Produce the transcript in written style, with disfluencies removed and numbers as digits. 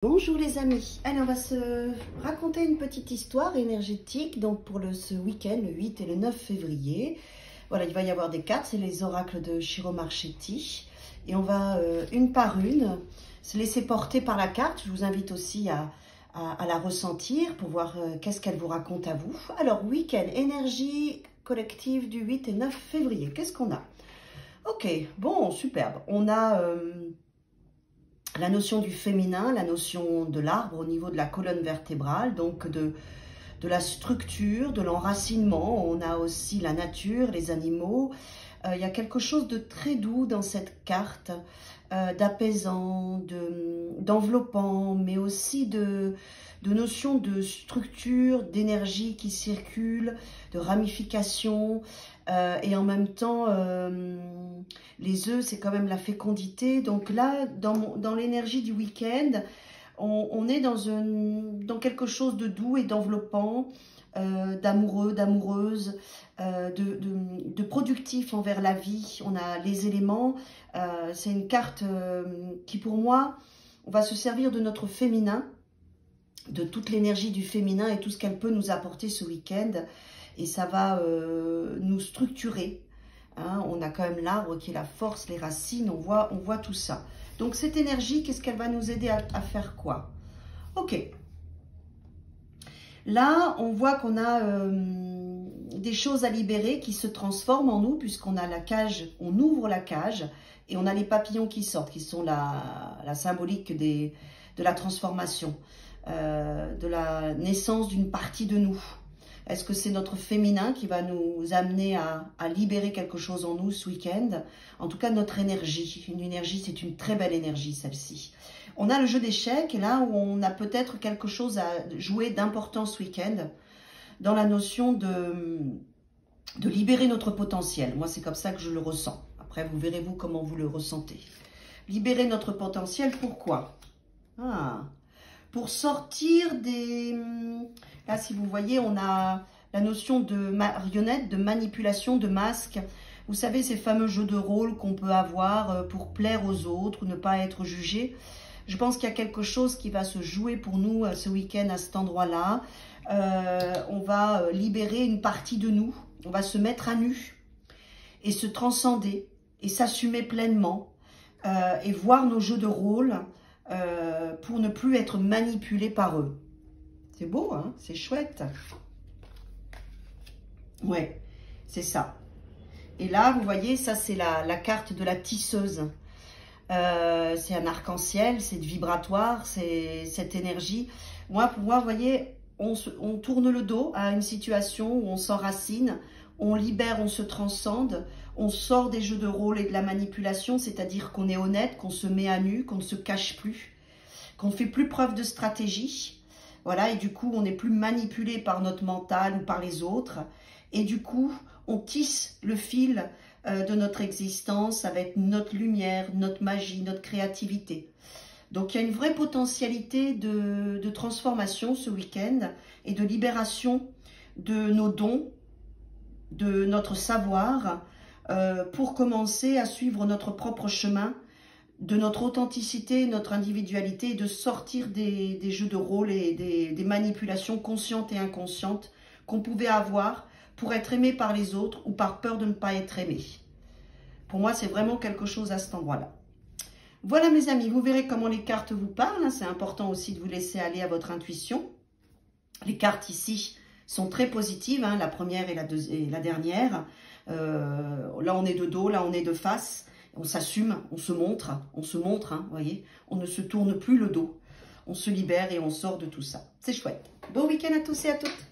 Bonjour les amis, allez on va se raconter une petite histoire énergétique donc pour ce week-end, le 8 et le 9 février. Voilà, il va y avoir des cartes, c'est les oracles de Shiro Marchetti et on va une par une se laisser porter par la carte. Je vous invite aussi à la ressentir pour voir qu'est-ce qu'elle vous raconte à vous. Alors week-end, énergie collective du 8 et 9 février, qu'est-ce qu'on a? Ok, bon, superbe, on a... la notion du féminin, la notion de l'arbre au niveau de la colonne vertébrale, donc de la structure, de l'enracinement. On a aussi la nature, les animaux. Il y a quelque chose de très doux dans cette carte, d'apaisant, d'enveloppant, mais aussi de notion de structure, d'énergie qui circule, de ramification. Et en même temps, les œufs, c'est quand même la fécondité. Donc là, dans l'énergie du week-end, on est dans quelque chose de doux et d'enveloppant, d'amoureux, d'amoureuse, de productif envers la vie. On a les éléments. C'est une carte qui, pour moi, on va se servir de notre féminin, de toute l'énergie du féminin et tout ce qu'elle peut nous apporter ce week-end. Et ça va nous structurer. Hein, on a quand même l'arbre qui est la force, les racines, on voit tout ça. Donc cette énergie, qu'est-ce qu'elle va nous aider à faire quoi? Ok. Là, on voit qu'on a des choses à libérer qui se transforment en nous, puisqu'on a la cage, on ouvre la cage, et on a les papillons qui sortent, qui sont la symbolique de la transformation, de la naissance d'une partie de nous. Est-ce que c'est notre féminin qui va nous amener à libérer quelque chose en nous ce week-end? En tout cas, notre énergie. Une énergie, c'est une très belle énergie, celle-ci. On a le jeu d'échecs, là où on a peut-être quelque chose à jouer d'important ce week-end, dans la notion de libérer notre potentiel. Moi, c'est comme ça que je le ressens. Après, vous verrez vous comment vous le ressentez. Libérer notre potentiel, pourquoi? Pour sortir des... Là, si vous voyez, on a la notion de marionnette, de manipulation, de masque. Vous savez, ces fameux jeux de rôle qu'on peut avoir pour plaire aux autres, ne pas être jugé. Je pense qu'il y a quelque chose qui va se jouer pour nous ce week-end à cet endroit-là. On va libérer une partie de nous. On va se mettre à nu et se transcender et s'assumer pleinement et voir nos jeux de rôle pour ne plus être manipulé par eux. C'est beau, hein? C'est chouette. Ouais, c'est ça. Et là, vous voyez, ça c'est la carte de la tisseuse. C'est un arc-en-ciel, c'est vibratoire, c'est cette énergie. Moi, pour moi, vous voyez, on tourne le dos à une situation où on s'enracine, on libère, on se transcende, on sort des jeux de rôle et de la manipulation, c'est-à-dire qu'on est honnête, qu'on se met à nu, qu'on ne se cache plus, qu'on ne fait plus preuve de stratégie. Voilà, et du coup, on n'est plus manipulé par notre mental ou par les autres. Et du coup, on tisse le fil de notre existence avec notre lumière, notre magie, notre créativité. Donc, il y a une vraie potentialité de transformation ce week-end et de libération de nos dons, de notre savoir, pour commencer à suivre notre propre chemin, de notre authenticité, notre individualité, et de sortir des jeux de rôle et des manipulations conscientes et inconscientes qu'on pouvait avoir pour être aimé par les autres ou par peur de ne pas être aimé. Pour moi, c'est vraiment quelque chose à cet endroit-là. Voilà mes amis, vous verrez comment les cartes vous parlent. C'est important aussi de vous laisser aller à votre intuition. Les cartes ici sont très positives, hein, la première et la dernière. Là, on est de dos, là, on est de face. On s'assume, on se montre, hein, voyez. On ne se tourne plus le dos. On se libère et on sort de tout ça. C'est chouette. Bon week-end à tous et à toutes.